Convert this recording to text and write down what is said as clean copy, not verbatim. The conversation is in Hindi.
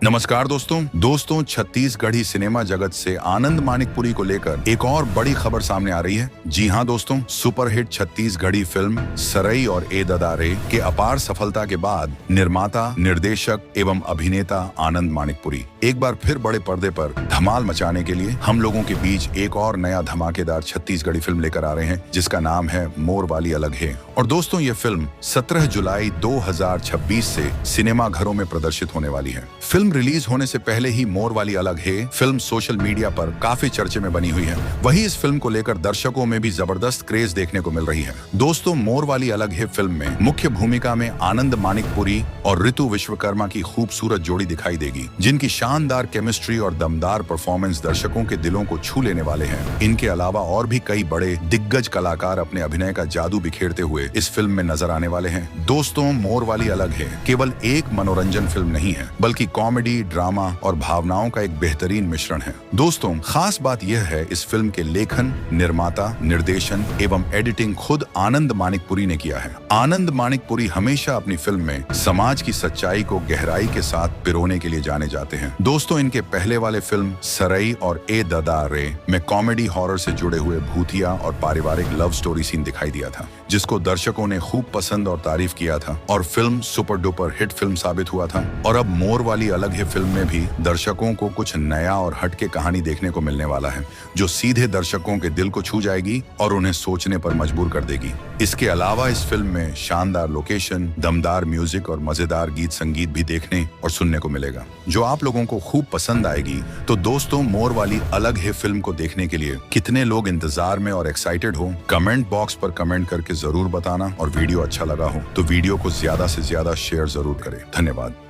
नमस्कार दोस्तों छत्तीसगढ़ी सिनेमा जगत से आनंद मानिकपुरी को लेकर एक और बड़ी खबर सामने आ रही है। जी हां दोस्तों, सुपरहिट छत्तीसगढ़ी फिल्म सरई और ए ददा रे के अपार सफलता के बाद निर्माता, निर्देशक एवं अभिनेता आनंद मानिकपुरी एक बार फिर बड़े पर्दे पर धमाल मचाने के लिए हम लोगों के बीच एक और नया धमाकेदार छत्तीसगढ़ी फिल्म लेकर आ रहे हैं, जिसका नाम है मोर वाली अलग है। और दोस्तों, ये फिल्म 17 जुलाई 2026 से सिनेमा घरों में प्रदर्शित होने वाली है। फिल्म रिलीज होने से पहले ही मोर वाली अलग है फिल्म सोशल मीडिया पर काफी चर्चे में बनी हुई है। वहीं इस फिल्म को लेकर दर्शकों में भी जबरदस्त क्रेज देखने को मिल रही है। दोस्तों, मोर वाली अलग है फिल्म में मुख्य भूमिका में आनंद मानिकपुरी और ऋतु विश्वकर्मा की खूबसूरत जोड़ी दिखाई देगी, जिनकी शानदार केमिस्ट्री और दमदार परफॉर्मेंस दर्शकों के दिलों को छू लेने वाले हैं। इनके अलावा और भी कई बड़े दिग्गज कलाकार अपने अभिनय का जादू बिखेरते हुए इस फिल्म में नजर आने वाले हैं। दोस्तों, मोर वाली अलग है केवल एक मनोरंजन फिल्म नहीं है, बल्कि कॉमेडी, ड्रामा और भावनाओं का एक बेहतरीन मिश्रण है। दोस्तों, खास बात यह है इस फिल्म के लेखन, निर्माता, निर्देशन एवं एडिटिंग खुद आनंद मानिकपुरी ने किया है। आनंद मानिकपुरी हमेशा अपनी फिल्म में समाज की सच्चाई को गहराई के साथ पिरोने के लिए जाने जाते हैं। दोस्तों, इनके पहले वाले फिल्म सरई और ए ददा रे में कॉमेडी हॉरर से जुड़े हुए भूतिया और पारिवारिक लव स्टोरी सीन दिखाई दिया था, जिसको दर्शकों ने खूब पसंद और तारीफ किया था और film super duper hit film साबित हुआ था। और अब मोर वाली अलग है फिल्म में भी दर्शकों को कुछ नया और हटके कहानी देखने को मिलने वाला है, जो सीधे दर्शकों के दिल को छू जाएगी और उन्हें सोचने पर मजबूर कर देगी। इसके अलावा इस फिल्म में शानदार लोकेशन, दमदार म्यूजिक और मजेदार गीत संगीत भी देखने और सुनने को मिलेगा, जो आप लोगों को खूब पसंद आएगी। तो दोस्तों, मोर वाली अलग है फिल्म को देखने के लिए कितने लोग इंतजार में और एक्साइटेड हो, कमेंट बॉक्स पर कमेंट करके जरूर बताना। और वीडियो अच्छा लगा हो तो वीडियो को ज्यादा से ज्यादा शेयर जरूर करें। धन्यवाद।